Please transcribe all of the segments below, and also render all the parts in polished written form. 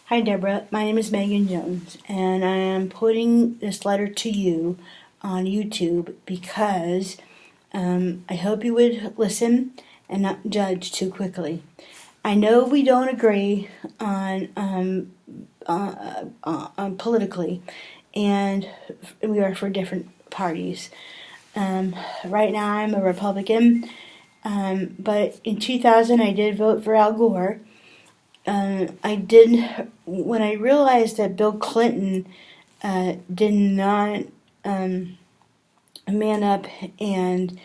Hi, Deborah. My name is Megan Jones, and I am putting this letter to you on YouTube because I hope you would listen and not judge too quickly. I know we don't agree on politically, and we are for different parties. Right now, I'm a Republican, but in 2000, I did vote for Al Gore. I did when I realized that Bill Clinton did not man up and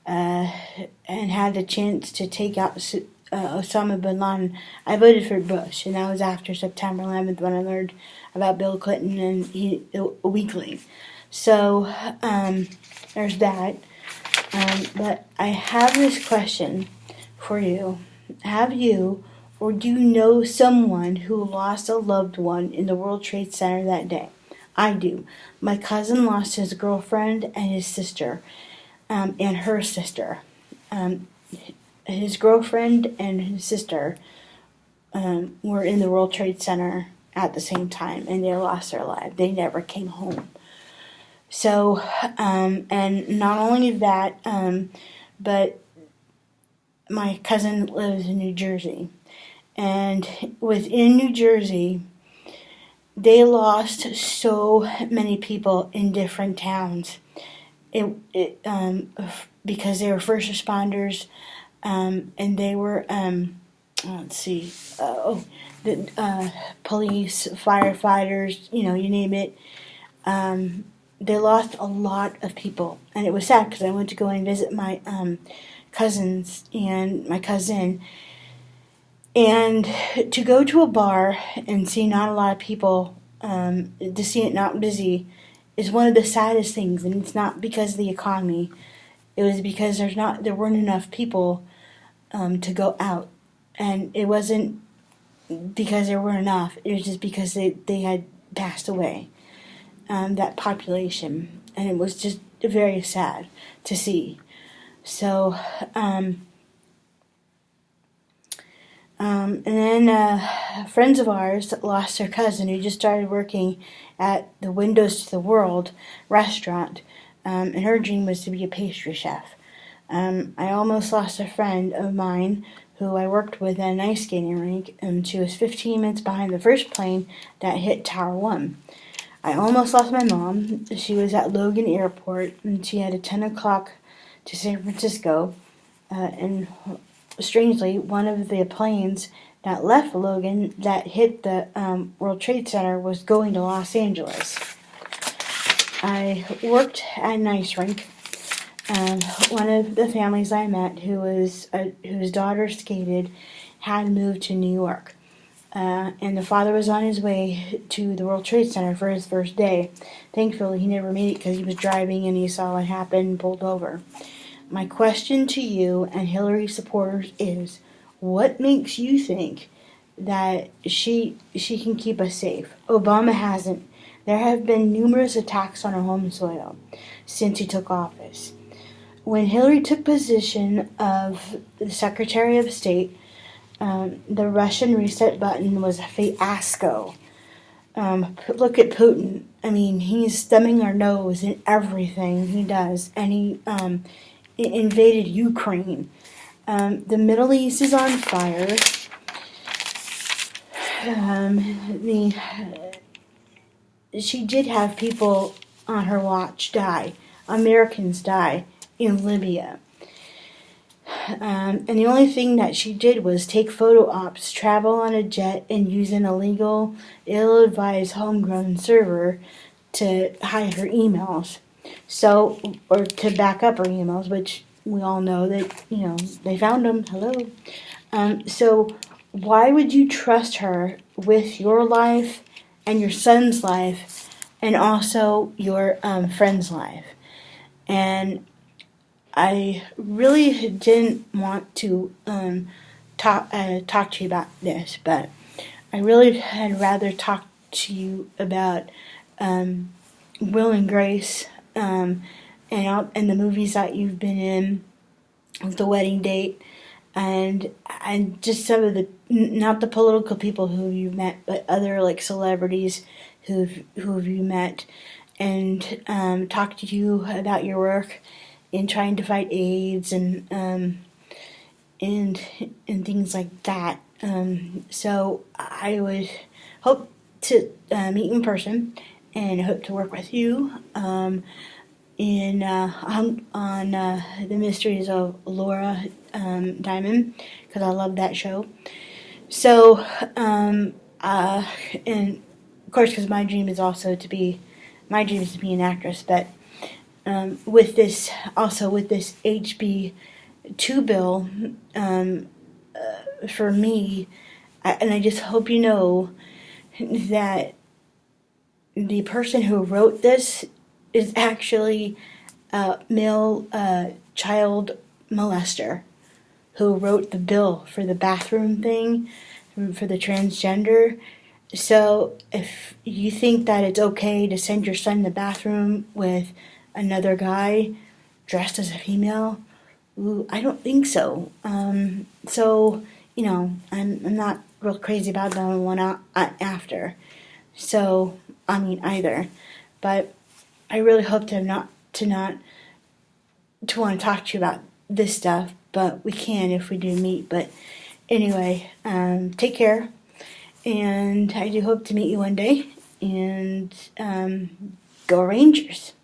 had the chance to take out Osama bin Laden. I voted for Bush, and that was after September 11th when I learned about Bill Clinton and a weakling. So there's that. But I have this question for you. Have you or do you know someone who lost a loved one in the World Trade Center that day? I do. My cousin lost his girlfriend and his sister, and her sister. His girlfriend and his sister were in the World Trade Center at the same time, and they lost their lives. They never came home. So, and not only that, but my cousin lives in New Jersey. And within New Jersey, they lost so many people in different towns. Because they were first responders, and they were, police, firefighters, you name it. They lost a lot of people, and it was sad because I went to go and visit my cousins and my cousin. And to go to a bar and see not a lot of people, to see it not busy, is one of the saddest things. And it's not because of the economy. It was because there weren't enough people to go out. And it wasn't because there weren't enough. It was just because they had passed away, that population. And it was just very sad to see. So, and then friends of ours lost their cousin who just started working at the Windows to the World restaurant, and her dream was to be a pastry chef. I almost lost a friend of mine who I worked with at an ice skating rink, and she was 15 minutes behind the first plane that hit Tower 1. I almost lost my mom. She was at Logan Airport, and she had a 10 o'clock to San Francisco, and strangely, one of the planes that left Logan that hit the World Trade Center was going to Los Angeles. I worked at an ice rink. One of the families I met whose daughter skated had moved to New York. And the father was on his way to the World Trade Center for his first day. Thankfully, he never made it because he was driving and he saw what happened and pulled over. My question to you and Hillary supporters is, what makes you think that she can keep us safe? Obama hasn't. There have been numerous attacks on our home soil since he took office. When Hillary took position of the Secretary of State, the Russian reset button was a fiasco. Look at Putin. I mean, he's stubbing our nose in everything he does, and he invaded Ukraine. The Middle East is on fire. She did have people on her watch die. Americans die in Libya. And the only thing that she did was take photo ops, travel on a jet, and use an illegal, ill-advised homegrown server to hide her emails. So, or to back up her emails, which we all know that, they found them. Hello. So why would you trust her with your life and your son's life and also your friend's life? And I really didn't want to talk to you about this, but I really had rather talk to you about Will and Grace, and the movies that you've been in, The Wedding Date, and just some of the, not the political people who you've met, but other like celebrities who've you met, and talked to you about your work in trying to fight AIDS and things like that. So I would hope to meet you in person and hope to work with you on the Mysteries of Laura Diamond, because I love that show. So and of course, because my dream is to be an actress, but with this HB2 bill, for me, and I just hope you know that the person who wrote this is actually a male child molester who wrote the bill for the bathroom thing for the transgender. So if you think that it's okay to send your son to the bathroom with another guy dressed as a female, I don't think so. So, I'm not real crazy about that one after. So, either. But I really hope to want to talk to you about this stuff, but we can if we do meet. But anyway, take care, and I do hope to meet you one day, and go Rangers.